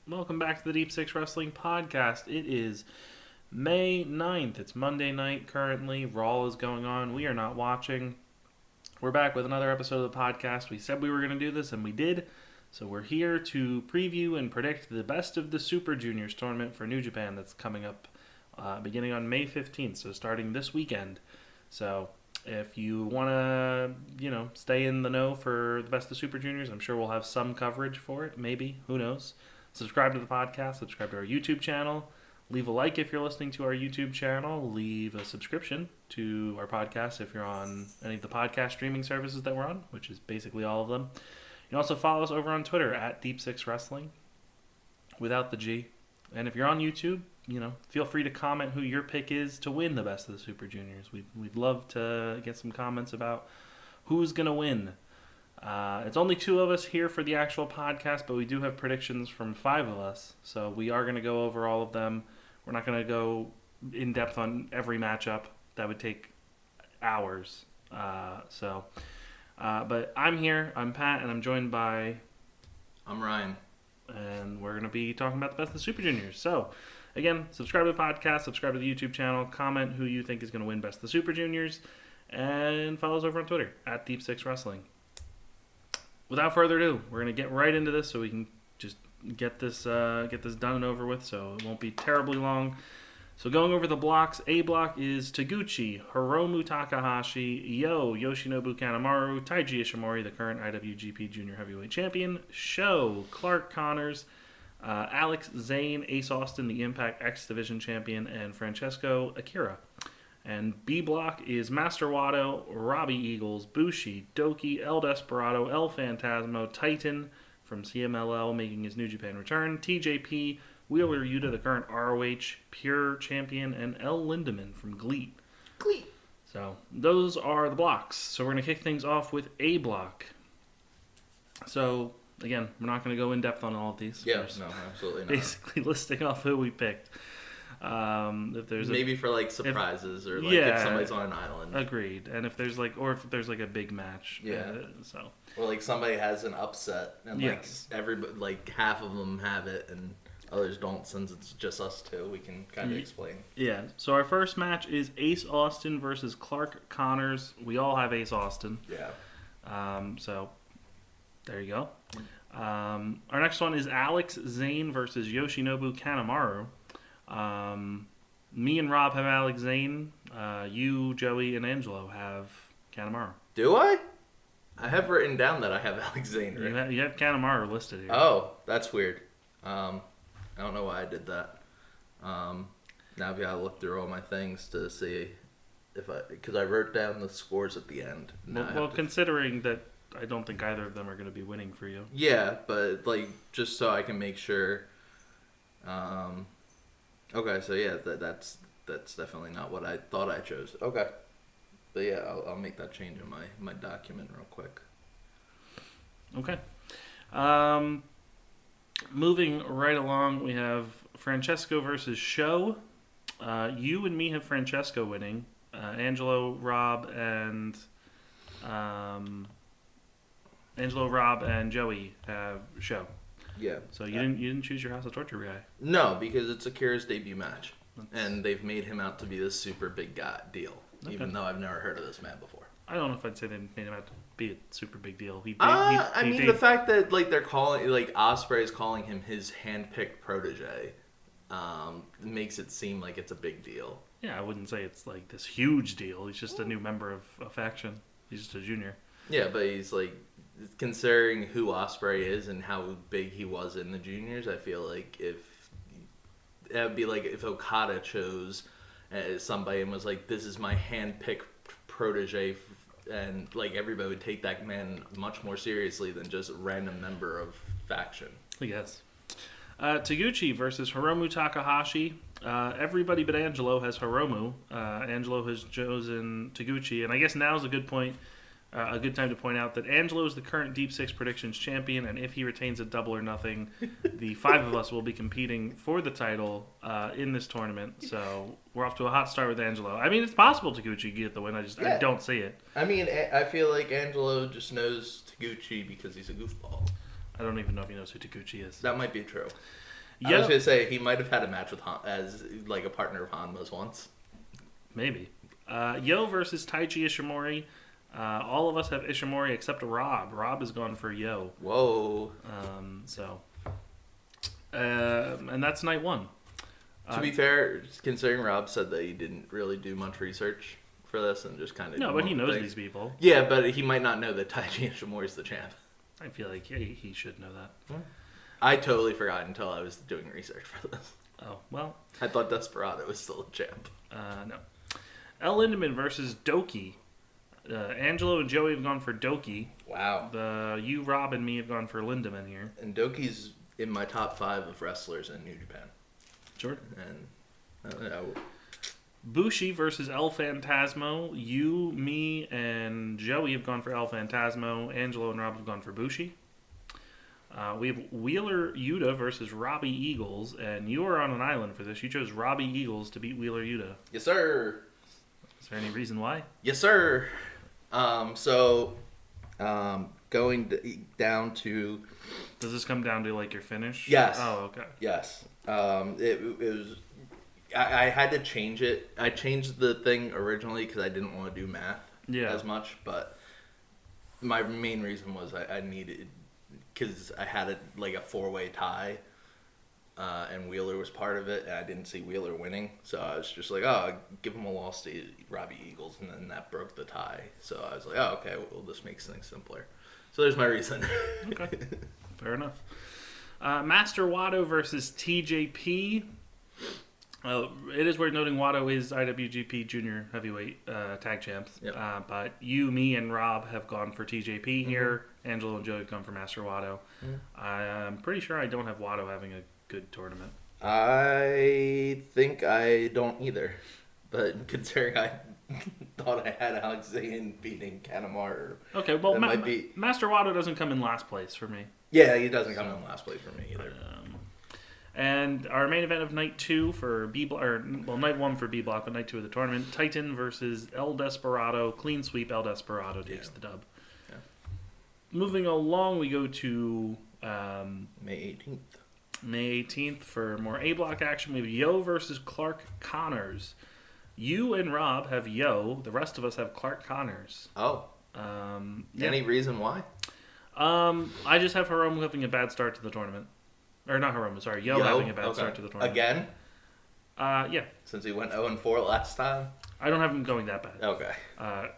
Welcome back to the Deep Six Wrestling Podcast. It is May 9th. It's Monday night currently. Raw is going on. We are not watching. We're back with another episode of the podcast. We said we were going to do this, and we did. So we're here to preview and predict the Best of the Super Juniors tournament for New Japan that's coming up beginning on May 15th, so starting this weekend. So if you want to, stay in the know for the Best of the Super Juniors, I'm sure we'll have some coverage for it. Maybe. Who knows? Subscribe to the podcast, subscribe to our YouTube channel, leave a like if you're listening to our YouTube channel, leave a subscription to our podcast if you're on any of the podcast streaming services that we're on, which is basically all of them. You can also follow us over on Twitter at Deep Six Wrestling, without the G. And if you're on YouTube, feel free to comment who your pick is to win the Best of the Super Juniors. We'd love to get some comments about who's going to win. It's only 2 of us here for the actual podcast, but we do have predictions from 5 of us. So we are going to go over all of them. We're not going to go in depth on every matchup. That would take hours. But I'm here. I'm Pat, and I'm joined by... I'm Ryan. And we're going to be talking about the Best of the Super Juniors. So, again, subscribe to the podcast, subscribe to the YouTube channel, comment who you think is going to win Best of the Super Juniors, and follow us over on Twitter at Deep Six Wrestling. Without further ado, we're going to get right into this so we can just get this done and over with, so it won't be terribly long. So going over the blocks, A block is Taguchi, Hiromu Takahashi, Yoshinobu Kanamaru, Taiji Ishimori, the current IWGP Junior Heavyweight Champion, Sho, Clark Connors, Alex Zayne, Ace Austin, the Impact X Division Champion, and Francesco Akira. And B block is Master Watto, Robbie Eagles, Bushi, Doki, L Desperado, L Phantasmo, Titan from CMLL making his New Japan return, TJP, Wheeler Yuta, the current ROH Pure Champion, and L Lindemann from GLEAT. GLEAT. So those are the blocks. So we're going to kick things off with A block. So again, we're not going to go in depth on all of these. Yeah, no, absolutely not. Basically listing off who we picked. If there's maybe for like surprises or like if somebody's on an island. Agreed. And if there's like a big match. So. Or like somebody has an upset and like everybody, like half of them have it and others don't, since it's just us two. We can kind of explain. Yeah. So our first match is Ace Austin versus Clark Connors. We all have Ace Austin. Yeah. So there you go. Our next one is Alex Zayne versus Yoshinobu Kanamaru. Me and Rob have Alex Zayne. You, Joey, and Angelo have Kanamaru. Do I? I have written down that I have Alex Zayne. Right? You have Kanamaru listed here. Oh, that's weird. I don't know why I did that. Now I've got to look through all my things to see because I wrote down the scores at the end. Well, considering that I don't think either of them are going to be winning for you. Yeah, but like just so I can make sure. Okay, so yeah, that's definitely not what I thought I chose. Okay, but yeah, I'll make that change in my document real quick. Okay. Moving right along, we have Francesco versus Sho. You and me have Francesco winning. Angelo, Rob, and Joey have Sho. Yeah. So you didn't choose your House of Torture guy. No, because it's Akira's debut match, and they've made him out to be this super big guy deal, even though I've never heard of this man before. I don't know if I'd say they made him out to be a super big deal. The fact that they're calling Ospreay is calling him his handpicked protege, makes it seem like it's a big deal. Yeah, I wouldn't say it's like this huge deal. He's just a new member of a faction. He's just a junior. Yeah, but he's like, considering who Ospreay is and how big he was in the juniors, I feel like that would be like if Okada chose somebody and was like, "This is my hand-picked protege," and like everybody would take that man much more seriously than just a random member of faction. Yes. Taguchi versus Hiromu Takahashi. Everybody but Angelo has Hiromu. Angelo has chosen Taguchi, and I guess now's a good point. A good time to point out that Angelo is the current Deep Six Predictions champion, and if he retains a Double or Nothing, the five of us will be competing for the title in this tournament. So we're off to a hot start with Angelo. I mean, it's possible Taguchi could get the win. I don't see it. I mean, I feel like Angelo just knows Taguchi because he's a goofball. I don't even know if he knows who Taguchi is. That might be true. I was going to say, he might have had a match with as like a partner of Hanma's once. Maybe. Yo versus Taiji Ishimori. All of us have Ishimori except Rob. Rob has gone for Yo. Whoa. And that's night one. To be fair, considering Rob said that he didn't really do much research for this and just kind of... No, but he knows these people. Yeah, but he might not know that Taiji Ishimori is the champ. I feel like he should know that. I totally forgot until I was doing research for this. Oh, well. I thought Desperado was still a champ. No. L Lindemann versus Doki. Angelo and Joey have gone for Doki. Wow. You, Rob, and me have gone for Lindaman here. And Doki's in my top 5 of wrestlers in New Japan. Sure. And Bushi versus El Phantasmo. You, me, and Joey have gone for El Phantasmo. Angelo and Rob have gone for Bushi. We have Wheeler Yuta versus Robbie Eagles, and you are on an island for this. You chose Robbie Eagles to beat Wheeler Yuta. Yes, sir. Is there any reason why? Yes, sir. Going down to... Does this come down to, like, your finish? Yes. Oh, okay. Yes. It was... I had to change it. I changed the thing originally because I didn't want to do math as much, but my main reason was I needed... Because I had a 4-way tie, and Wheeler was part of it, and I didn't see Wheeler winning. So I was just like, I'll give him a loss to Robbie Eagles, and then that broke the tie. So I was like, okay, well, this makes things simpler. So there's my reason. Okay, fair enough. Master Watto versus TJP. It is worth noting Watto is IWGP Junior Heavyweight Tag Champs. Yep. But you, me, and Rob have gone for TJP here. Angelo and Joey have gone for Master Watto. I'm pretty sure I don't have Watto having a good tournament. I think I don't either. But considering I thought I had Alex Zayne beating Kanamaru. Okay, well, Master Watto doesn't come in last place for me. Yeah, he doesn't come in last place for me either. And our main event of night 2 for night 1 for B block, but night 2 of the tournament, Titan versus El Desperado. Clean sweep, El Desperado takes the dub. Yeah. Moving along, we go to May 18th. May 18th for more A block action. We have Yo versus Clark Connors. You and Rob have Yo. The rest of us have Clark Connors. Oh. Any reason why? I just have Hiromu having a bad start to the tournament. Or not Hiromu, sorry. Yo having a bad start to the tournament. Again? Yeah. Since he went 0-4 last time? I don't have him going that bad. Okay.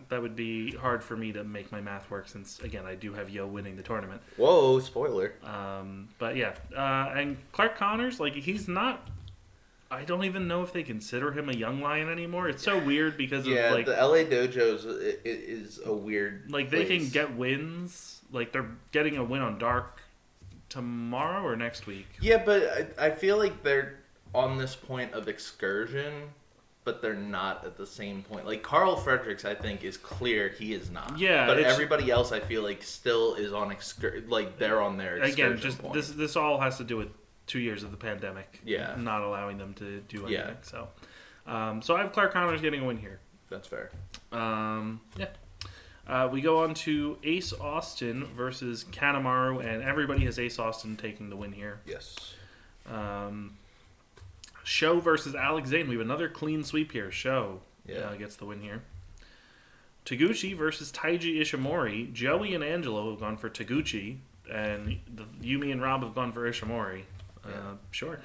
That would be hard for me to make my math work since, again, I do have Yo winning the tournament. Whoa, spoiler. But yeah. And Clark Connors, he's not... I don't even know if they consider him a young lion anymore. It's so weird because of, the LA Dojo is a weird they place. can get wins. They're getting a win on Dark tomorrow or next week. Yeah, but I feel like they're on this point of excursion but they're not at the same point. Like, Carl Fredericks, I think, is clear he is not. Yeah. But everybody else, I feel like, still is on they're on their excursion again, just point. This all has to do with 2 years of the pandemic. Yeah. Not allowing them to do anything. Yeah. So I have Clark Connors getting a win here. That's fair. We go on to Ace Austin versus Kanamaru, and everybody has Ace Austin taking the win here. Yes. Sho versus Alex Zayne. We have another clean sweep here. Sho gets the win here. Taguchi versus Taiji Ishimori. Joey and Angelo have gone for Taguchi, and Yumi and Rob have gone for Ishimori. Sure.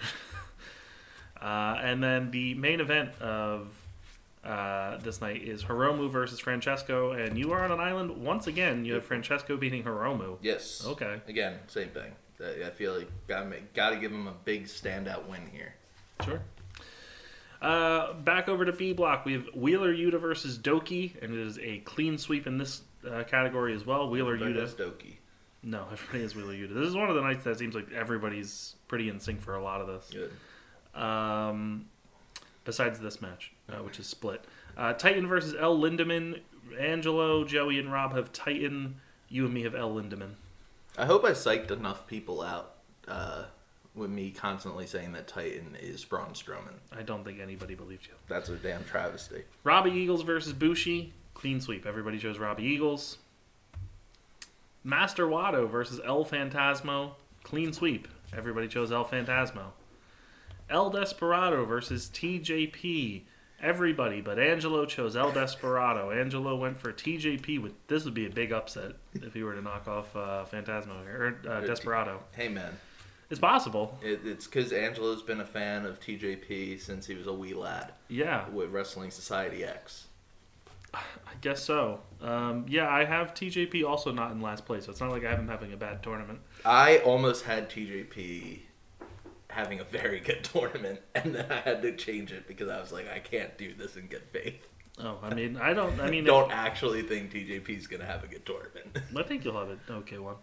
And then the main event of this night is Hiromu versus Francesco, and you are on an island once again. You have Francesco beating Hiromu. Yes. Okay. Again, same thing. I feel like got to give him a big standout win here. Sure. Back over to B block, we have Wheeler Yuta versus Doki, and it is a clean sweep in this category as well. Wheeler Yuta. Doki. No, everybody is Wheeler Yuta. This is one of the nights that seems like everybody's pretty in sync for a lot of this. Good. Besides this match, which is split. Titan versus L Lindemann. Angelo, Joey, and Rob have Titan. You and me have L Lindemann. I hope I psyched enough people out with me constantly saying that Titan is Braun Strowman. I don't think anybody believed you. That's a damn travesty. Robbie Eagles versus Bushi. Clean sweep. Everybody chose Robbie Eagles. Master Watto versus El Phantasmo. Clean sweep. Everybody chose El Phantasmo. El Desperado versus TJP. Everybody but Angelo chose El Desperado. Angelo went for TJP. This would be a big upset if he were to knock off Phantasmo or Desperado. Hey, man. It's possible. It's because Angelo's been a fan of TJP since he was a wee lad. Yeah. With Wrestling Society X. I guess so. I have TJP also not in last place, so it's not like I have him having a bad tournament. I almost had TJP having a very good tournament, and then I had to change it because I was like, I can't do this in good faith. Oh, I don't actually think TJP's going to have a good tournament. I think you'll have an okay one.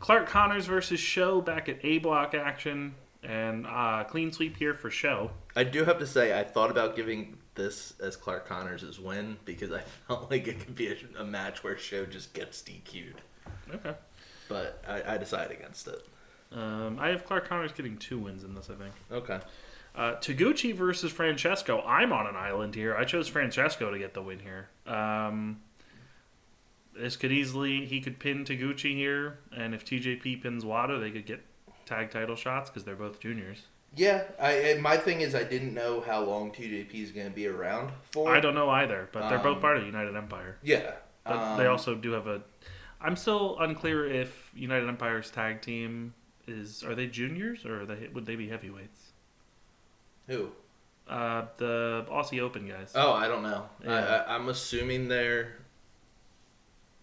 Clark Connors versus Sho back at A block action, and clean sweep here for Sho. I do have to say, I thought about giving this as Clark Connors' win because I felt like it could be a match where Sho just gets DQ'd. Okay. But I decided against it. I have Clark Connors getting 2 wins in this, I think. Okay. Taguchi versus Francesco. I'm on an island here. I chose Francesco to get the win here. He could pin Taguchi here, and if TJP pins Watto, they could get tag title shots because they're both juniors. Yeah, my thing is I didn't know how long TJP is going to be around for. I don't know either, but they're both part of the United Empire. Yeah. But they also do have a... I'm still unclear if United Empire's tag team is... Are they juniors, or would they be heavyweights? Who? The Aussie Open guys. Oh, I don't know. Yeah. I'm assuming they're...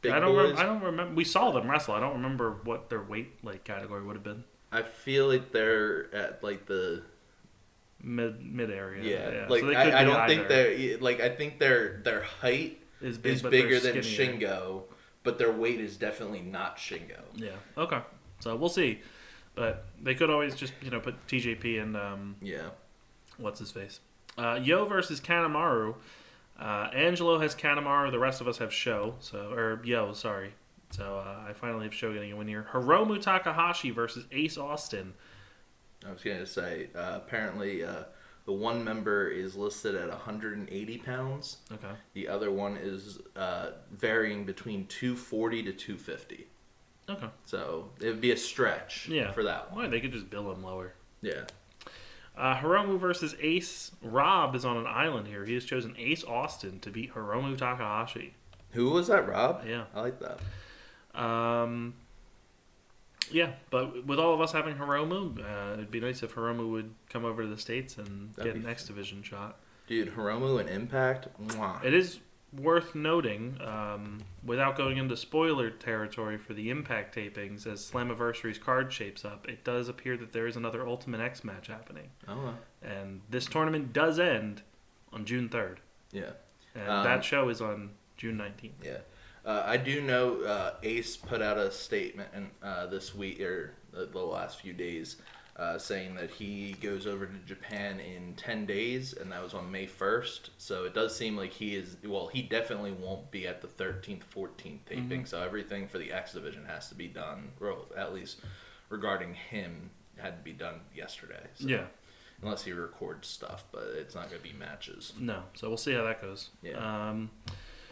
Big I boys. I don't remember. We saw them wrestle. I don't remember what their weight category would have been. I feel like they're at the mid area. Yeah. So I don't think they're I think their height is bigger than Shingo, but their weight is definitely not Shingo. Yeah. Okay. So we'll see, but they could always just put TJP and what's his face, Yo versus Kanamaru. Angelo has Kanamaru. The rest of us have Sho. Yo, sorry. So I finally have Sho getting a win here. Hiromu Takahashi versus Ace Austin. I was going to say, apparently the one member is listed at 180 pounds. Okay. The other one is varying between 240 to 250. Okay. So it would be a stretch for that one. Well, they could just bill him lower. Yeah. Hiromu versus Ace. Rob is on an island here. He has chosen Ace Austin to beat Hiromu Takahashi. Who was that, Rob? Yeah. I like that. Yeah, but with all of us having Hiromu, it'd be nice if Hiromu would come over to the States and get an X Division shot. Dude, Hiromu and Impact, mwah. It is worth noting, without going into spoiler territory for the Impact tapings, as Slammiversary's card shapes up, it does appear that there is another Ultimate X match happening. Oh. And this tournament does end on June 3rd. Yeah. And that show is on June 19th. Yeah. I do know Ace put out a statement this week, or the last few days, saying that he goes over to Japan in 10 days, and that was on May 1st. So it does seem like he definitely won't be at the 13th, 14th taping. So everything for the X Division has to be done, or at least regarding him, had to be done yesterday. So. Yeah. Unless he records stuff, but it's not going to be matches. No, so we'll see how that goes. Yeah.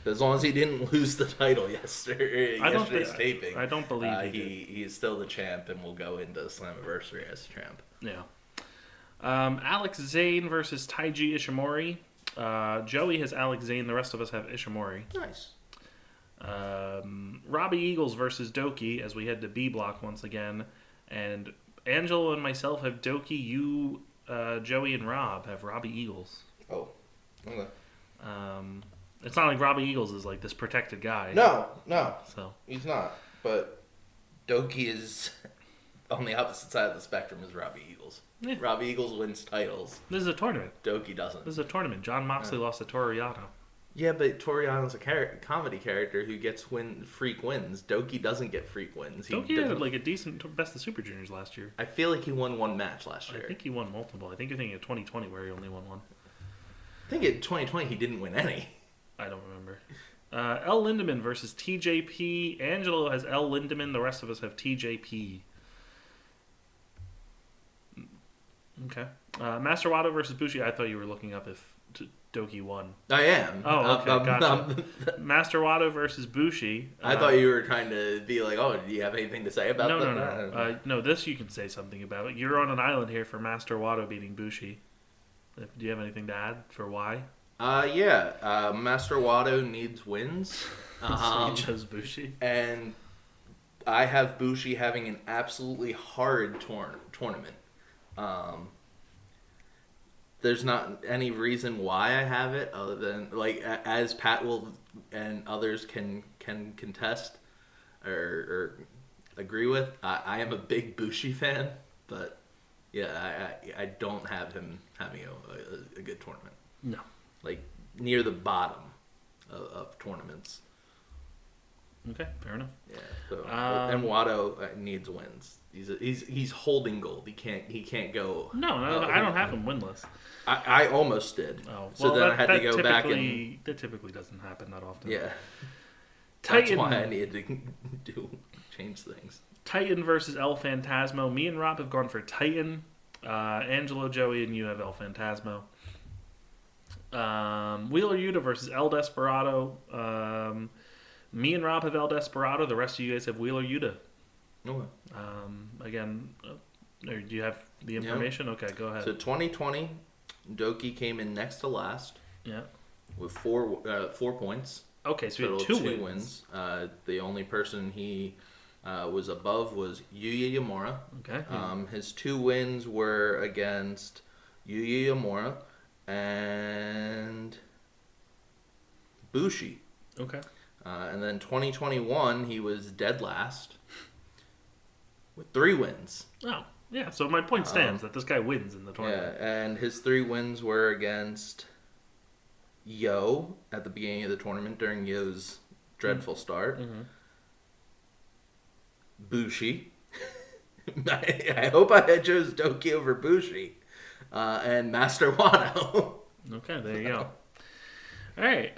As long as he didn't lose the title yesterday's taping. I don't believe he's still the champ and will go into Slammiversary as champ. Yeah. Alex Zayne versus Taiji Ishimori. Joey has Alex Zayne. The rest of us have Ishimori. Nice. Robbie Eagles versus Doki as we head to B block once again. And Angelo and myself have Doki. You, Joey, and Rob have Robbie Eagles. Oh, okay. It's not like Robbie Eagles is like this protected guy. No. So he's not. But Doki is on the opposite side of the spectrum as Robbie Eagles. Yeah. Robbie Eagles wins titles. This is a tournament. Doki doesn't. This is a tournament. John Moxley lost to Toriano. Yeah, but Toriano's a comedy character who gets freak wins. Doki doesn't get freak wins. Doki had like a decent Best of Super Juniors last year. I feel like he won one match last year. I think he won multiple. I think you're thinking of 2020 where he only won one. I think in 2020 he didn't win any. I don't remember. L Lindemann versus TJP. Angelo has L Lindemann. The rest of us have TJP. Okay. Master Watto versus Bushi. I thought you were looking up if Doki won. I am. Oh, okay. Gotcha. Master Watto versus Bushi. I thought you were trying to be like, oh, do you have anything to say about that? No. No, this you can say something about. You're on an island here for Master Watto beating Bushi. Do you have anything to add for why? Yeah. Master Watto needs wins. So he chose Bushi. And I have Bushi having an absolutely hard tournament. There's not any reason why I have it other than, like, as Pat will and others can contest or agree with, I am a big Bushi fan, but yeah, I don't have him having a good tournament. No. Like, near the bottom of tournaments. Okay, fair enough. Yeah. So, and Watto needs wins. He's holding gold. He can't go. No, I don't have him winless. I almost did. Oh, so then I had to go back and that typically doesn't happen that often. Yeah. Titan. That's why I needed to change things. Titan versus El Phantasmo. Me and Rob have gone for Titan. Angelo, Joey, and you have El Phantasmo. Wheeler Yuta versus El Desperado. Me and Rob have El Desperado. The rest of you guys have Wheeler Yuta. Okay. Again, do you have the information? Yep. Okay, go ahead. So 2020, Doki came in next to last. Yeah. With 4 points. Okay, so he had two wins. The only person he was above was Yuya Yamura. Okay. His 2 wins were against Yuya Yamura and Bushi. Okay. And then 2021, he was dead last with 3 wins. Oh, yeah. So my point stands that this guy wins in the tournament. Yeah, and his 3 wins were against Yo at the beginning of the tournament during Yo's dreadful start. Mm-hmm. Bushi. I hope I chose Doki over Bushi. And Master Watto. Okay, there you go. All right,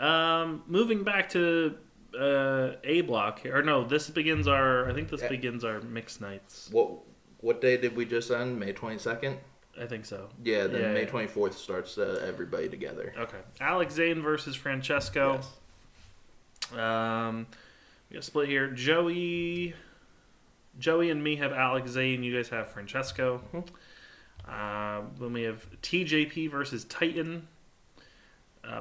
moving back to A block here. Or no, this begins our mixed nights. What day did we just end? May 22nd? I think so. Yeah, then May 24th starts everybody together. Okay. Alex Zayne versus Francesco. Yes. We got split here. Joey and me have Alex Zayne. You guys have Francesco. Mm-hmm. Then we have TJP versus Titan.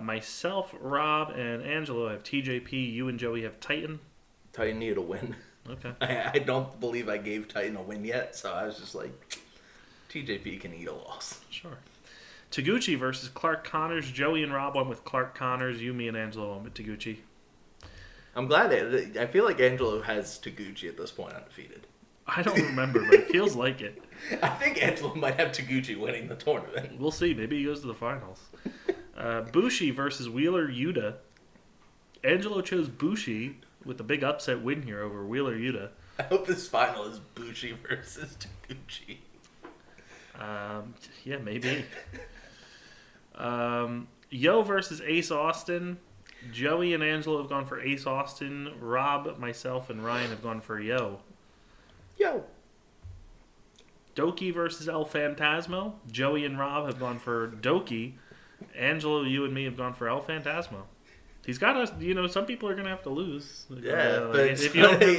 Myself, Rob, and Angelo have TJP. You and Joey have Titan. Titan needed a win. Okay. I don't believe I gave Titan a win yet, so I was just like, TJP can eat a loss. Sure. Taguchi versus Clark Connors. Joey and Rob went with Clark Connors. You, me, and Angelo went with Taguchi. I'm glad I feel like Angelo has Taguchi at this point undefeated. I don't remember, but it feels like it. I think Angelo might have Taguchi winning the tournament. We'll see. Maybe he goes to the finals. Bushi versus Wheeler Yuta. Angelo chose Bushi with a big upset win here over Wheeler Yuta. I hope this final is Bushi versus Taguchi. Yeah, maybe. Yo versus Ace Austin. Joey and Angelo have gone for Ace Austin. Rob, myself, and Ryan have gone for Yo. Yo. Doki versus El Phantasmo. Joey and Rob have gone for Doki. Angelo, you and me have gone for El Phantasmo. He's got us. Some people are gonna have to lose. Yeah, but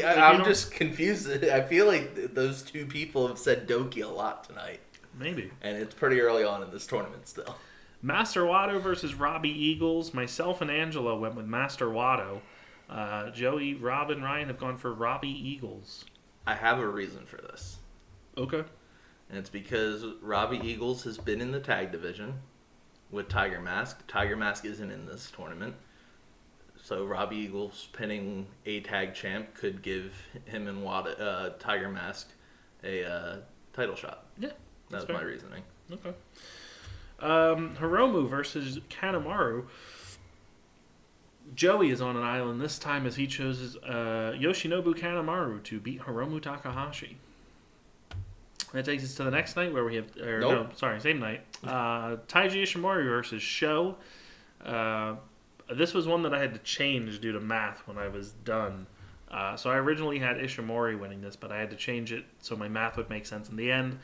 I'm just confused. I feel like those two people have said Doki a lot tonight. Maybe. And it's pretty early on in this tournament still. Master Watto versus Robbie Eagles. Myself and Angelo went with Master Watto. Joey, Rob, and Ryan have gone for Robbie Eagles. I have a reason for this. Okay. And it's because Robbie Eagles has been in the tag division with Tiger Mask. Tiger Mask isn't in this tournament. So Robbie Eagles pinning a tag champ could give him and Tiger Mask a title shot. Yeah. That's my reasoning. Okay. Hiromu versus Kanamaru. Joey is on an island this time as he chooses Yoshinobu Kanamaru to beat Hiromu Takahashi. That takes us to the next night where we have... same night. Taiji Ishimori versus Sho. This was one that I had to change due to math when I was done. So I originally had Ishimori winning this, but I had to change it so my math would make sense in the end.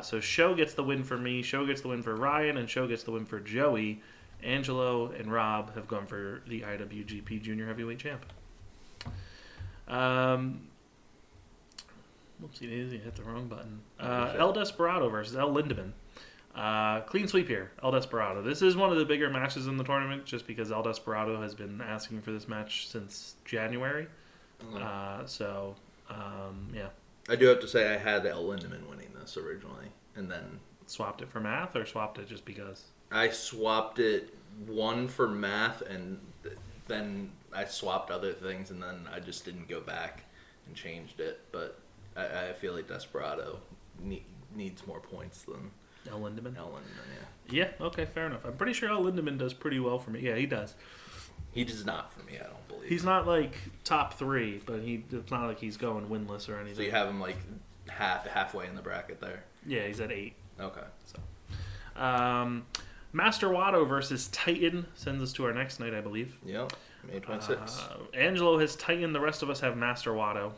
So Sho gets the win for me, Sho gets the win for Ryan, and Sho gets the win for Joey. Angelo and Rob have gone for the IWGP Junior Heavyweight Champ. Whoopsie daisy, hit the wrong button. El Desperado versus L Lindemann. Clean sweep here, El Desperado. This is one of the bigger matches in the tournament just because El Desperado has been asking for this match since January. Yeah. I do have to say I had L Lindemann winning this originally, and then... Swapped it for math, or swapped it just because? I swapped it, one for math, and then I swapped other things, and then I just didn't go back and changed it. But I feel like Desperado needs more points than... L Lindemann? L Lindemann, yeah. Yeah, okay, fair enough. I'm pretty sure L Lindemann does pretty well for me. Yeah, he does. He does not for me, I don't believe. He's not like top 3, but it's not like he's going winless or anything. So you have him like halfway in the bracket there? Yeah, he's at 8. Okay. So, Master Watto versus Titan sends us to our next night, I believe. Yep, May 26th. Angelo has Titan, the rest of us have Master Watto.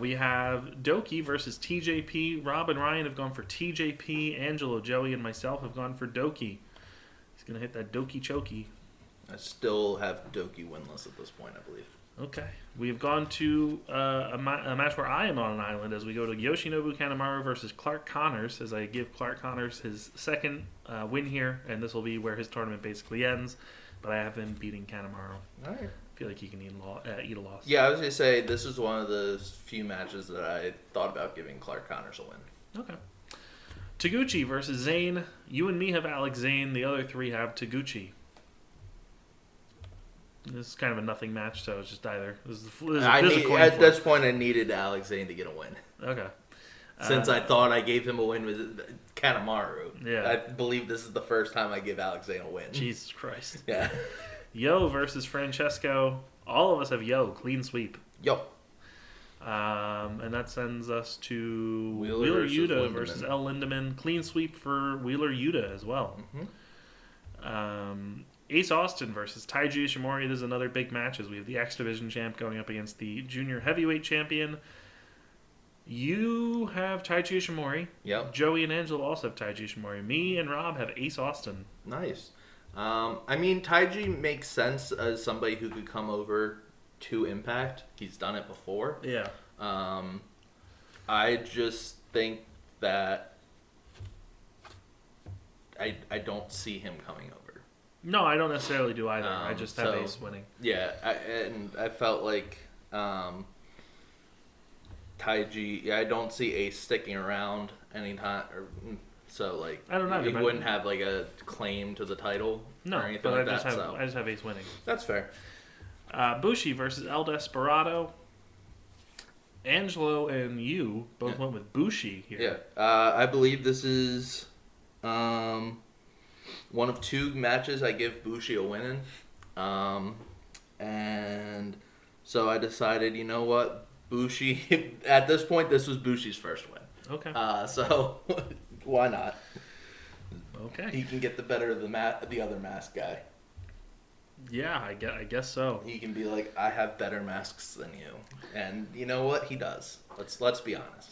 We have Doki versus TJP. Rob and Ryan have gone for TJP. Angelo, Joey, and myself have gone for Doki. He's going to hit that Doki chokey. I still have Doki winless at this point, I believe. Okay. We've gone to a match where I am on an island as we go to Yoshinobu Kanamaro versus Clark Connors as I give Clark Connors his second win here, and this will be where his tournament basically ends, but I have him beating Kanamaro. All right. I feel like he can eat a loss. Yeah, I was going to say, this is one of the few matches that I thought about giving Clark Connors a win. Okay. Taguchi versus Zane. You and me have Alex Zayne. The other 3 have Taguchi. This is kind of a nothing match, so it's just either. At this point, I needed Alex Zayne to get a win. Okay. Since I thought I gave him a win with Kanamaru. Yeah. I believe this is the first time I give Alex Zayne a win. Jesus Christ. Yeah. Yo versus Francesco. All of us have Yo. Clean sweep. Yo. And that sends us to Wheeler Yuta versus L Lindemann. Clean sweep for Wheeler Yuta as well. Mm-hmm. Ace Austin versus Taiji Ishimori. This is another big match as we have the X Division champ going up against the Junior Heavyweight Champion. You have Taiji Ishimori. Yep. Joey and Angelo also have Taiji Ishimori. Me and Rob have Ace Austin. Nice. I mean, Taiji makes sense as somebody who could come over to Impact. He's done it before. Yeah. I just think that I don't see him coming over. No, I don't necessarily do either. I just have Ace winning. Yeah, I felt like Taiji. I don't see Ace sticking around anytime. So like, I don't know. He wouldn't have like a claim to the title. No, or anything but like I just that. I just have Ace winning. That's fair. Bushi versus El Desperado. Angelo and you both went with Bushi here. Yeah, I believe this is one of 2 matches I give Bushi a win in. And so I decided, you know what? Bushi, at this point, this was Bushi's first win. Okay. So why not? Okay. He can get the better of the other mask guy. Yeah, I guess so. He can be like, I have better masks than you, and you know what? He does. Let's be honest.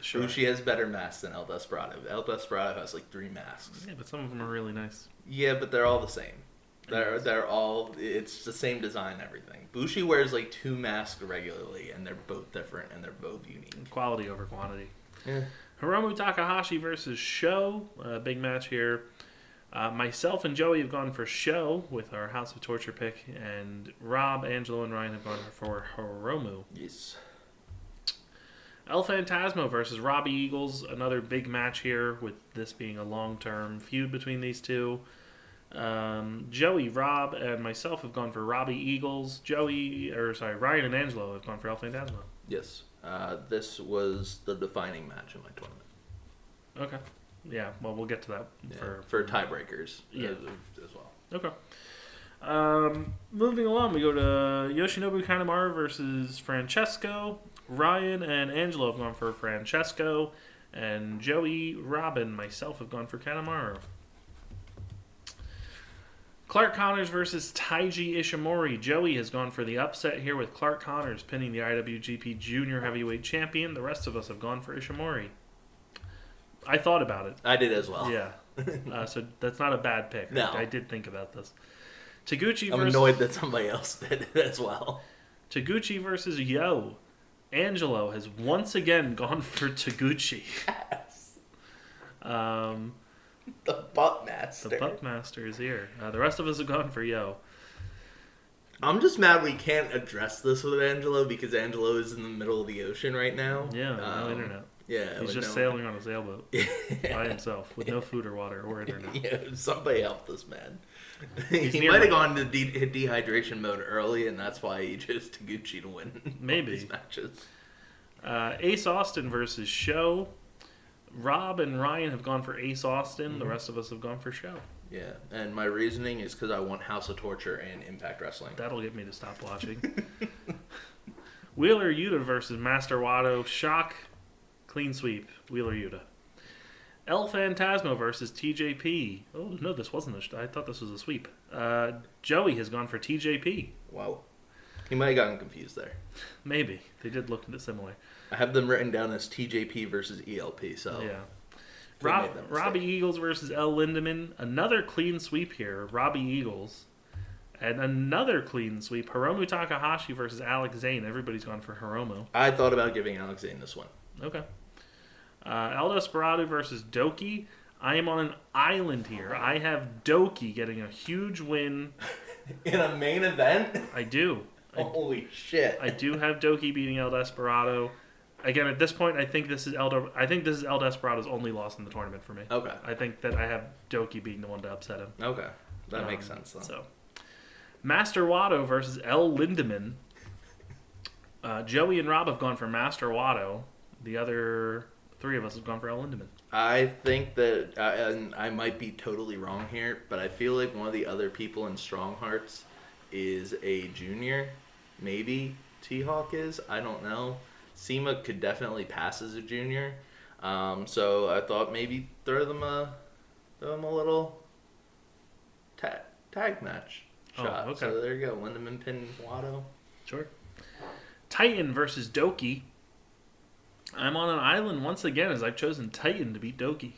Sure. Bushi has better masks than El Desperado. El Desperado has like 3 masks. Yeah, but some of them are really nice. Yeah, but they're all the same. They're all, it's the same design and everything. Bushi wears like 2 masks regularly, and they're both different and they're both unique. Quality over quantity. Yeah. Hiromu Takahashi versus Sho. Big match here. Myself and Joey have gone for Sho with our House of Torture pick, and Rob, Angelo, and Ryan have gone for Hiromu. Yes. El Phantasmo versus Robbie Eagles. Another big match here, with this being a long-term feud between these two. Joey, Rob, and myself have gone for Robbie Eagles. Ryan and Angelo have gone for El Phantasmo. Yes. This was the defining match in my tournament. Okay. Yeah, well, we'll get to that for tiebreakers as well. Okay. Moving along, we go to Yoshinobu Kanamara versus Francesco. Ryan and Angelo have gone for Francesco, and Joey, Robin, myself have gone for Kanamaru. Clark Connors versus Taiji Ishimori. Joey has gone for the upset here with Clark Connors pinning the IWGP Junior Heavyweight Champion. The rest of us have gone for Ishimori. I thought about it. I did as well. Yeah. So that's not a bad pick. No. I did think about this. Taguchi I'm annoyed that somebody else did it as well. Taguchi versus Yo. Angelo has once again gone for Taguchi. Yes. The Buckmaster. The Buckmaster is here. The rest of us have gone for Yo. I'm just mad we can't address this with Angelo because Angelo is in the middle of the ocean right now. Yeah, no internet. Yeah, he's just sailing on a sailboat by himself with no food or water or internet. Yeah, somebody help this man. He might have gone to dehydration mode early, and that's why he chose Taguchi to win these matches. Ace Austin versus Sho. Rob and Ryan have gone for Ace Austin. Mm-hmm. The rest of us have gone for Sho. Yeah, and my reasoning is because I want House of Torture and Impact Wrestling. That'll get me to stop watching. Wheeler Yuta versus Master Watto. Shock. Clean sweep. Wheeler Yuta. El Phantasmo versus TJP. Oh, no, this wasn't I thought this was a sweep. Joey has gone for TJP. Wow. He might have gotten confused there. Maybe. They did look similar. I have them written down as TJP versus ELP, so... Yeah. Robbie Eagles versus L Lindemann. Another clean sweep here. Robbie Eagles. And another clean sweep. Hiromu Takahashi versus Alex Zayne. Everybody's gone for Hiromu. I thought about giving Alex Zayne this one. Okay. El Desperado versus Doki. I am on an island here. I have Doki getting a huge win. In a main event? I do. Holy shit. I do have Doki beating El Desperado. Again, at this point, I think this is El Desperado's only loss in the tournament for me. Okay. I think that I have Doki being the one to upset him. Okay. That makes sense, though. So, Master Watto versus L Lindemann. Joey and Rob have gone for Master Watto. The other 3 of us have gone for L Lindemann. I think that, and I might be totally wrong here, but I feel like one of the other people in Strong Hearts is a junior. Maybe T-Hawk is. I don't know. SEMA could definitely pass as a junior. So I thought maybe throw them a little tag match shot. Oh, okay. So there you go. Lindaman pin Watto. Sure. Titan versus Doki. I'm on an island once again as I've chosen Titan to beat Doki.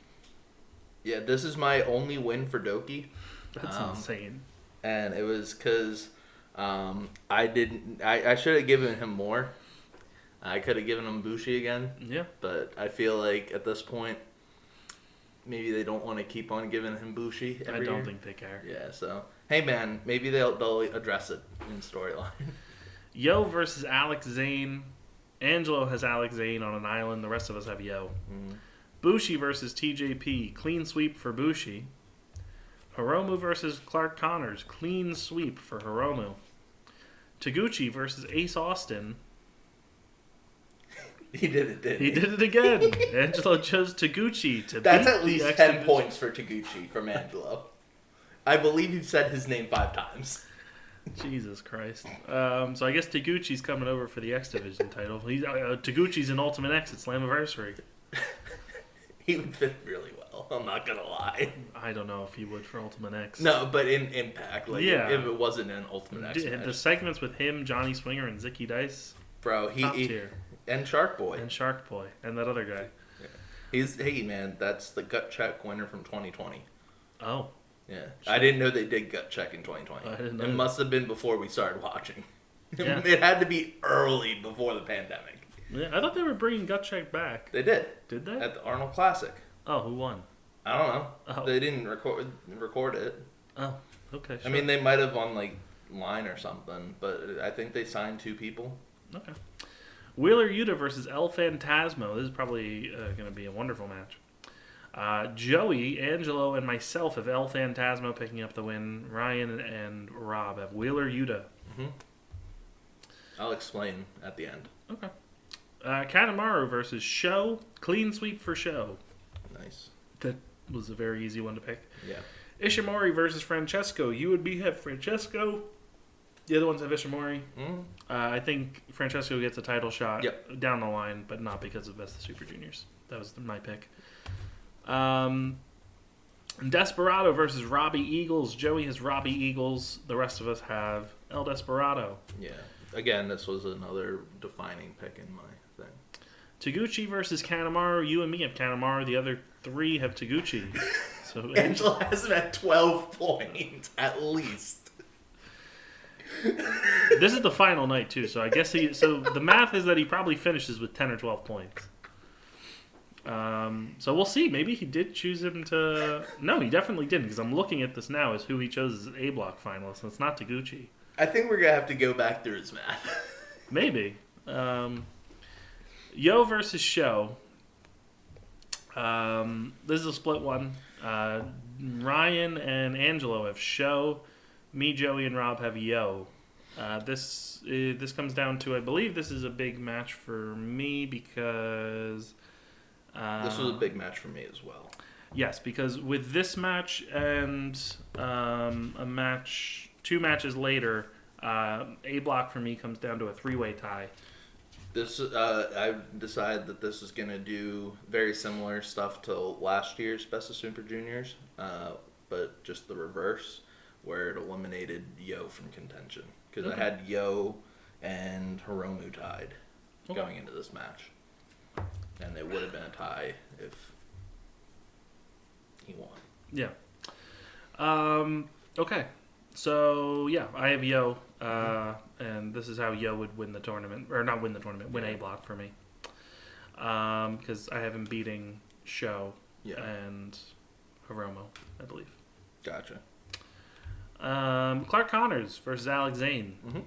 Yeah, this is my only win for Doki. That's insane. And it was because I should have given him more. I could have given him Bushi again. Yeah. But I feel like at this point, maybe they don't want to keep on giving him Bushi every year. I don't think they care. Yeah, so, hey man, maybe they'll address it in storyline. Yo versus Alex Zayne. Angelo has Alex Zayne on an island. The rest of us have Yo. Mm. Bushi versus TJP. Clean sweep for Bushi. Hiromu versus Clark Connors. Clean sweep for Hiromu. Taguchi versus Ace Austin. He did it, didn't he? He did it again. Angelo chose Taguchi to That's beat at least 10 points for Taguchi from Angelo. I believe you've said his name 5 times. Jesus Christ. So I guess Taguchi's coming over for the X Division title. Taguchi's in Ultimate X at Slammiversary. He would fit really well. I'm not gonna lie. I don't know if he would for Ultimate X. No, but in Impact, like if it wasn't an Ultimate X match. The segments with him, Johnny Swinger, and Zicky Dice, bro, top tier. And Shark Boy, and that other guy. Yeah. Man, that's the gut check winner from 2020. Oh. Yeah, sure. I didn't know they did gut check in 2020. I didn't know. It must have been before we started watching. Yeah. It had to be early before the pandemic. Yeah, I thought they were bringing gut check back. They did. Did they? At the Arnold Classic. Oh, who won? I don't know. Oh. They didn't record it. Oh, okay. Sure. I mean, they might have on like line or something, but I think they signed 2 people. Okay. Wheeler Yuta versus El Phantasmo. This is probably going to be a wonderful match. Joey, Angelo, and myself have El Phantasmo picking up the win. Ryan and Rob have Wheeler Yuta. Mm-hmm. I'll explain at the end. Okay. Kanamaru versus Show. Clean sweep for Show. Nice. That was a very easy one to pick. Yeah. Ishimori versus Francesco. You would have Francesco. The other ones have Ishimori. Mm. I think Francesco gets a title shot Yep. down the line, but not because of Best of Super Juniors. That was my pick. Desperado versus Robbie Eagles. Joey has Robbie Eagles. The rest of us have El Desperado. Yeah. Again, this was another defining pick in my thing. Taguchi versus Kanamaru. You and me have Kanamaru. The other 3 have Taguchi. So Angelo has him at 12 points, at least. This is the final night, too. So I guess so the math is that he probably finishes with 10 or 12 points. So we'll see. Maybe he did choose him to... No, he definitely didn't, because I'm looking at this now as who he chose as A-Block finalist, and it's not Taguchi. I think we're going to have to go back through his math. Maybe. Yo versus Show. This is a split one. Ryan and Angelo have Show. Me, Joey, and Rob have Yo. This comes down to, I believe this is a big match for me because... this was a big match for me as well. Yes, because with this match and two matches later, A Block for me comes down to a 3-way tie. I decided that this is going to do very similar stuff to last year's Best of Super Juniors, but just the reverse, where it eliminated Yo from contention. Because I had Yo and Hiromu tied going into this match. And it would have been a tie if he won. Yeah. Okay. So, yeah, I have Yo. And this is how Yo would win the tournament. Or not win the tournament, win A Block for me. Because I have him beating Show and Hiromu, I believe. Gotcha. Clark Connors versus Alex Zayne. Mm-hmm.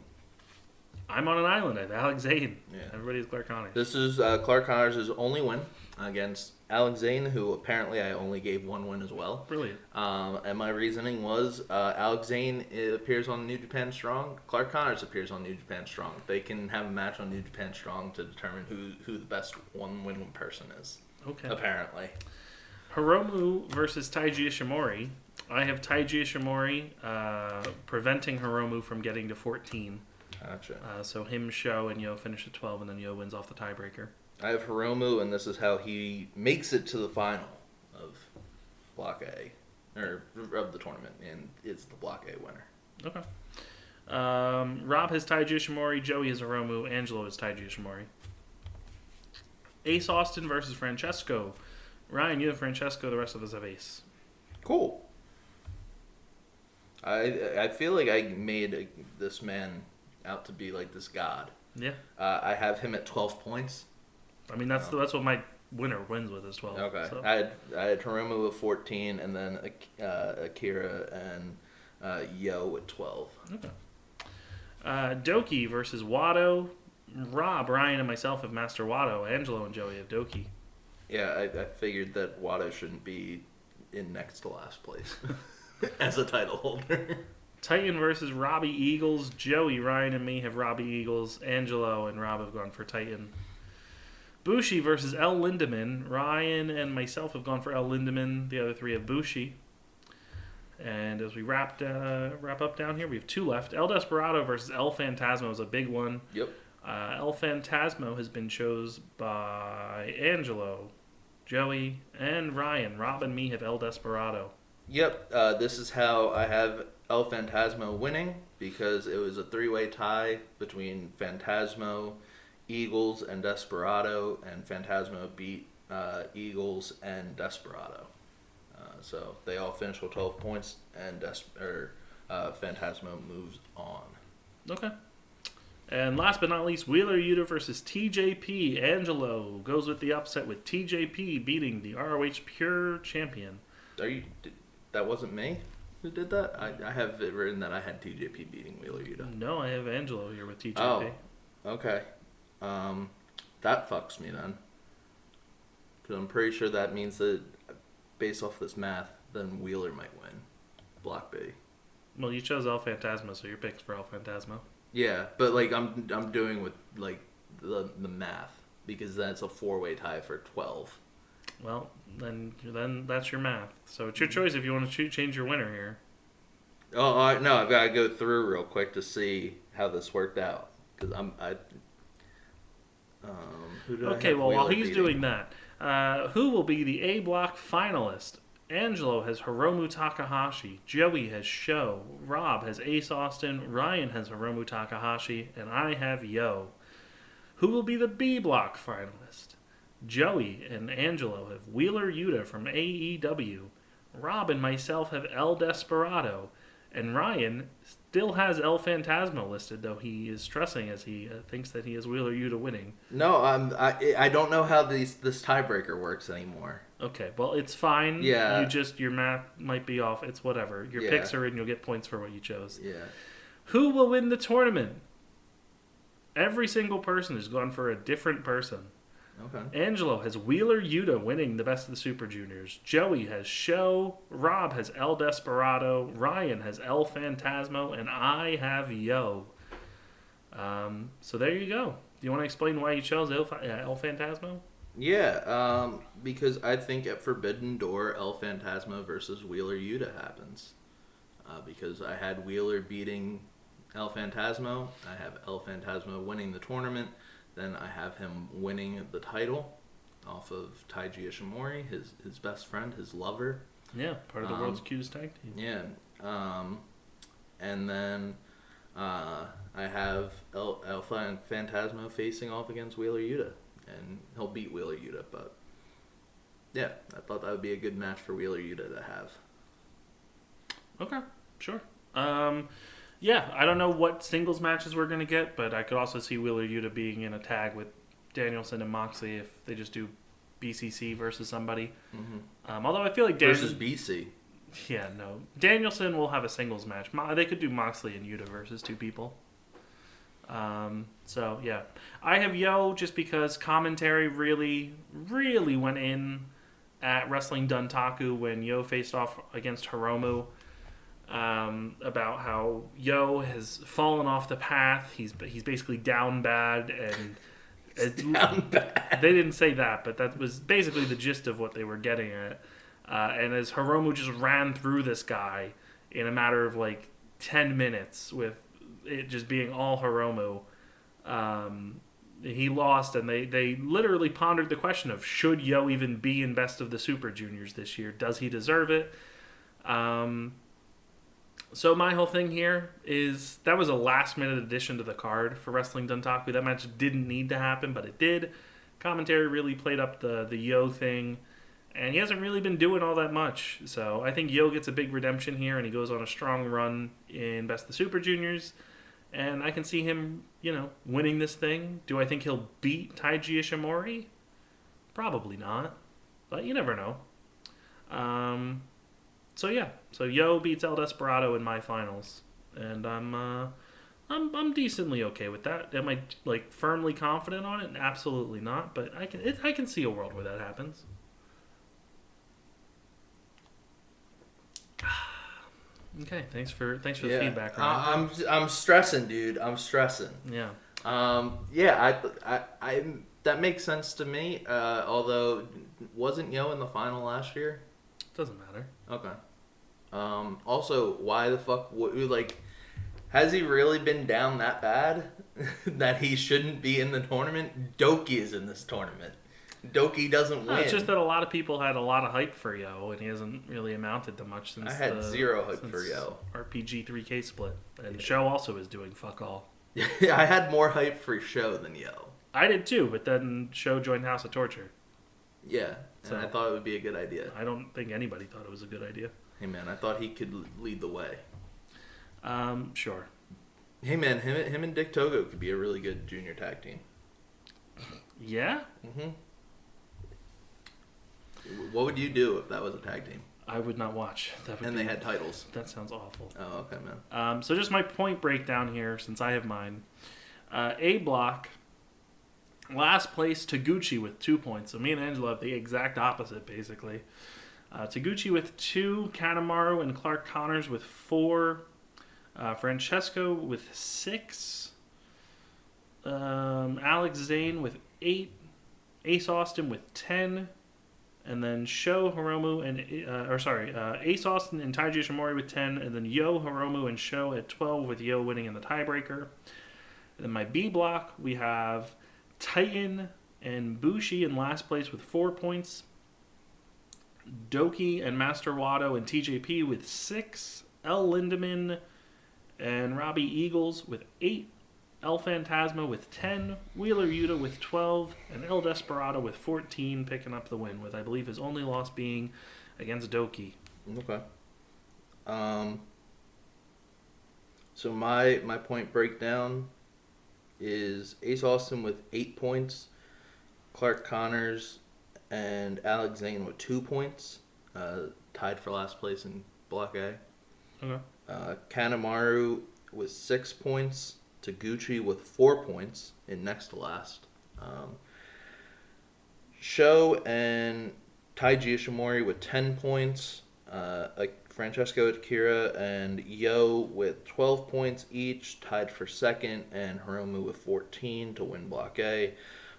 I'm on an island. I have Alex Zayne. Yeah. Everybody's Clark Connors. This is Clark Connors' only win against Alex Zayne, who apparently I only gave 1 win as well. Brilliant. And my reasoning was Alex Zayne appears on New Japan Strong. Clark Connors appears on New Japan Strong. They can have a match on New Japan Strong to determine who the best one-win person is. Okay. Apparently. Hiromu versus Taiji Ishimori. I have Taiji Ishimori preventing Hiromu from getting to 14. Gotcha. So him, Show, and Yo finish at 12, and then Yo wins off the tiebreaker. I have Hiromu, and this is how he makes it to the final of Block A, or of the tournament, and is the Block A winner. Okay. Rob has Taiji Ishimori, Joey has Hiromu, Angelo has Taiji Ishimori. Ace Austin versus Francesco. Ryan, you have Francesco, the rest of us have Ace. Cool. I feel like I made this man out to be like this god. Yeah. I have him at 12 points. I mean, that's what my winner wins with is 12. Okay. So. I had Hiromu with 14, and then Akira and Yo with 12. Okay. Doki versus Watto. Rob, Ryan, and myself have Master Watto. Angelo and Joey have Doki. Yeah, I figured that Watto shouldn't be in next to last place as a title holder. Titan versus Robbie Eagles. Joey, Ryan, and me have Robbie Eagles. Angelo and Rob have gone for Titan. Bushi versus L Lindemann. Ryan and myself have gone for L Lindemann. The other 3 have Bushi. And as we wrap up down here, we have 2 left. El Desperado versus El Phantasmo is a big one. Yep. El Phantasmo has been chosen by Angelo. Joey, and Ryan. Rob and me have El Desperado. Yep, this is how I have El Phantasmo winning, because it was a three-way tie between Phantasmo, Eagles, and Desperado, and Phantasmo beat Eagles and Desperado. So they all finished with 12 points, and Phantasmo moves on. Okay. And last but not least, Wheeler Yuta versus TJP. Angelo goes with the upset with TJP beating the ROH Pure Champion. That wasn't me who did that? I have it written that I had TJP beating Wheeler Yuta. No, I have Angelo here with TJP. Oh, okay. That fucks me then. Because I'm pretty sure that means that, based off this math, then Wheeler might win. Block B. Well, you chose El Phantasmo, so your pick's for El Phantasmo. Yeah, but like I'm doing with like the math, because that's a 4-way tie for 12. Well, then that's your math. So it's your choice if you want to change your winner here. Oh no, I've got to go through real quick to see how this worked out, because who did okay, well, while he's doing that, who will be the A block finalist? Angelo has Hiromu Takahashi, Joey has Sho, Rob has Ace Austin, Ryan has Hiromu Takahashi, and I have Yo. Who will be the B block finalist? Joey and Angelo have Wheeler Yuta from AEW, Rob and myself have El Desperado, and Ryan still has El Phantasmo listed, though he is stressing as he thinks that he has Wheeler Yuta winning. No, I don't know how this tiebreaker works anymore. Okay, well, it's fine. Yeah. Your math might be off. It's whatever. Your picks are in. You'll get points for what you chose. Yeah. Who will win the tournament? Every single person has gone for a different person. Okay. Angelo has Wheeler Yuta winning the Best of the Super Juniors. Joey has Sho. Rob has El Desperado. Ryan has El Phantasmo. And I have Yo. So there you go. Do you want to explain why you chose El Phantasmo? Yeah, because I think at Forbidden Door, El Phantasmo versus Wheeler Yuta happens. Because I had Wheeler beating El Phantasmo. I have El Phantasmo winning the tournament. Then I have him winning the title off of Taiji Ishimori, his best friend, his lover. Yeah, part of the world's cutest tag team. Yeah. And then I have El Phantasmo facing off against Wheeler Yuta. And he'll beat Wheeler Yuta, but yeah, I thought that would be a good match for Wheeler Yuta to have. Okay, sure. Yeah, I don't know what singles matches we're going to get, but I could also see Wheeler Yuta being in a tag with Danielson and Moxley if they just do BCC versus somebody. Mm-hmm. Although I feel like versus BC. Yeah, no. Danielson will have a singles match. They could do Moxley and Yuta versus two people. So, yeah. I have Yo just because commentary really, really went in at Wrestling Duntaku when Yo faced off against Hiromu. About how Yo has fallen off the path. He's basically down bad, and down bad. They didn't say that, but that was basically the gist of what they were getting at. And as Hiromu just ran through this guy in a matter of like 10 minutes with it just being all Hiromu, he lost, and they literally pondered the question of should Yo even be in Best of the Super Juniors this year? Does he deserve it? So my whole thing here is that was a last-minute addition to the card for Wrestling Duntaku. That match didn't need to happen, but it did. Commentary really played up the Yo thing, and he hasn't really been doing all that much. So I think Yo gets a big redemption here, and he goes on a strong run in Best of the Super Juniors, and I can see him, winning this thing. Do I think he'll beat Taiji Ishimori? Probably not, but you never know. So yeah, so Yo beats El Desperado in my finals, and I'm decently okay with that. Am I firmly confident on it? Absolutely not, but I can see a world where that happens. Okay, thanks for the feedback. Ryan. I'm stressing, dude. I'm stressing. Yeah. Yeah. I that makes sense to me. Although wasn't Yo in the final last year? Doesn't matter. Okay. Also, why the fuck has he really been down that bad that he shouldn't be in the tournament? Doki is in this tournament. Doki doesn't win. It's just that a lot of people had a lot of hype for Yo, and he hasn't really amounted to much since I had zero hype for Yo. RPG 3K split. And Sho also is doing fuck all. I had more hype for Sho than Yo. I did too, but then Sho joined House of Torture. Yeah, and I thought it would be a good idea. I don't think anybody thought it was a good idea. Hey man, I thought he could lead the way. Sure. Hey man, him and Dick Togo could be a really good junior tag team. Yeah? Mm-hmm. What would you do if that was a tag team? I would not watch. They had titles. That sounds awful. Oh, okay, man. So just my point breakdown here, since I have mine. A block, last place, Taguchi with 2 points. So me and Angela have the exact opposite, basically. Taguchi with 2, Kanamaru and Clark Connors with 4, Francesco with 6, Alex Zayne with 8, Ace Austin with 10, and then Sho, Hiromu, and Ace Austin and Taiji Ishimori with 10, and then Yo, Hiromu, and Sho at 12, with Yo winning in the tiebreaker. And then my B block, we have Titan and Bushi in last place with 4 points, Doki and Master Watto and TJP with 6, L Lindemann and Robbie Eagles with 8, El Fantasma with 10, Wheeler Yuta with 12, and El Desperado with 14, picking up the win, with I believe his only loss being against Doki. Okay. So my point breakdown is Ace Austin with 8 points, Clark Connors and Alex Zayne with 2 points, tied for last place in Block A. Okay. Kanamaru with 6 points, Taguchi with 4 points in next to last. Sho and Taiji Ishimori with 10 points, Francesco Akira and Yo with 12 points each, tied for second, and Hiromu with 14 to win Block A.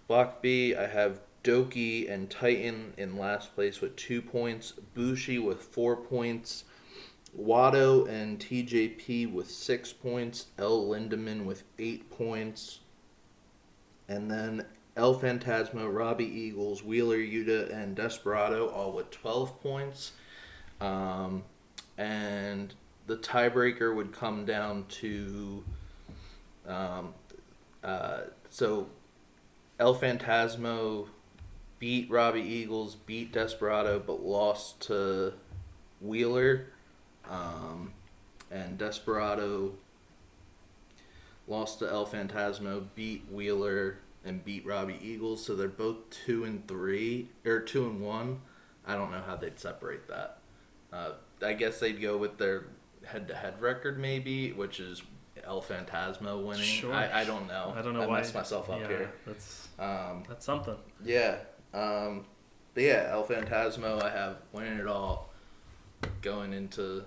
Block B, I have Doki and Titan in last place with 2 points, Bushi with 4 points, Watto and TJP with 6 points, L Lindemann with 8 points, and then El Fantasma, Robbie Eagles, Wheeler Yuta, and Desperado all with 12 points. And the tiebreaker would come down to so El Fantasmo beat Robbie Eagles, beat Desperado, but lost to Wheeler. And Desperado lost to El Fantasmo, beat Wheeler, and beat Robbie Eagles. So they're both 2 and 3 or 2 and 1. I don't know how they'd separate that. I guess they'd go with their head-to-head record, maybe, which is El Fantasma winning. Sure. I don't know. I don't know why. I messed myself up here. That's something. Yeah. But yeah, El Fantasmo, I have winning it all, going into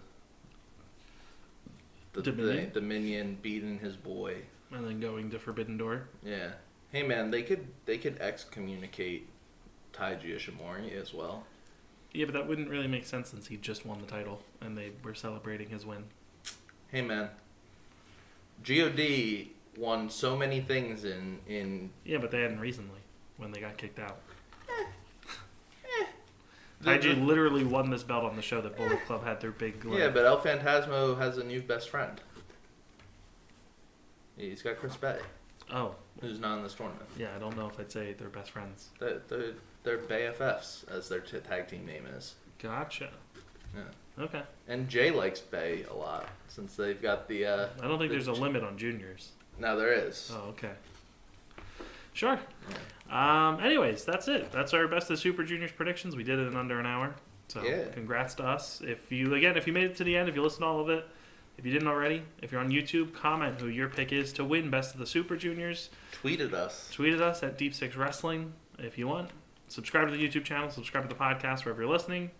the Dominion, beating his boy, and then going to Forbidden Door. Yeah. Hey man, they could excommunicate Taiji Ishimori as well. Yeah, but that wouldn't really make sense since he just won the title and they were celebrating his win. Hey man, God won so many things in. Yeah, but they hadn't recently when they got kicked out. Taiji literally won this belt on the show that Bullet Club had their big. Yeah, but El Fantasmo has a new best friend. He's got Chris Bay. Oh. Who's not in this tournament. Yeah, I don't know if I'd say they're best friends. They're BFFs, as their tag team name is. Gotcha. Yeah. Okay. And Jay likes Bay a lot, since they've got the... I don't think there's a limit on juniors. No, there is. Oh, okay. Sure. Yeah. Anyways, that's it. That's our Best of Super Juniors predictions. We did it in under an hour. So congrats to us. If you made it to the end, if you listened to all of it, if you didn't already, if you're on YouTube, comment who your pick is to win Best of the Super Juniors. Tweet at us. Tweet at us at Deep Six Wrestling if you want. Subscribe to the YouTube channel. Subscribe to the podcast wherever you're listening.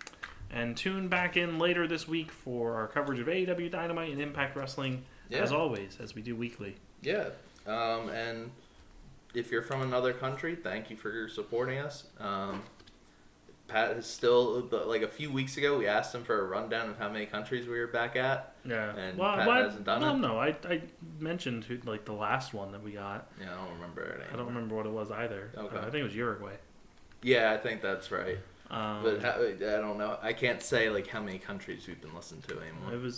And tune back in later this week for our coverage of AEW Dynamite and Impact Wrestling, as always, as we do weekly. Yeah. And if you're from another country, thank you for supporting us. Pat is still, like a few weeks ago, we asked him for a rundown of how many countries we were back at. Yeah. And Pat hasn't done it. No, I mentioned the last one that we got. Yeah, I don't remember it anymore. I don't remember what it was either. Okay. I think it was Uruguay. Yeah, I think that's right. But I don't know. I can't say like how many countries we've been listened to anymore.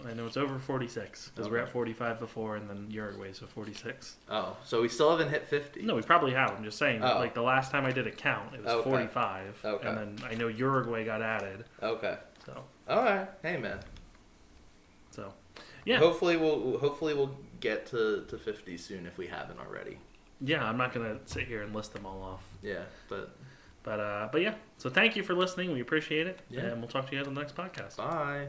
I know it's over 46 because we're at 45 before, and then Uruguay's at 46. Oh, so we still haven't hit 50. No, we probably have. I'm just saying. Like the last time I did a count, it was 45. Okay. And then I know Uruguay got added. Okay. So. All right. Hey, man. So. Yeah. Hopefully we'll get to 50 soon if we haven't already. Yeah, I'm not gonna sit here and list them all off. Yeah, but yeah. So thank you for listening. We appreciate it. Yeah. And we'll talk to you guys on the next podcast. Bye.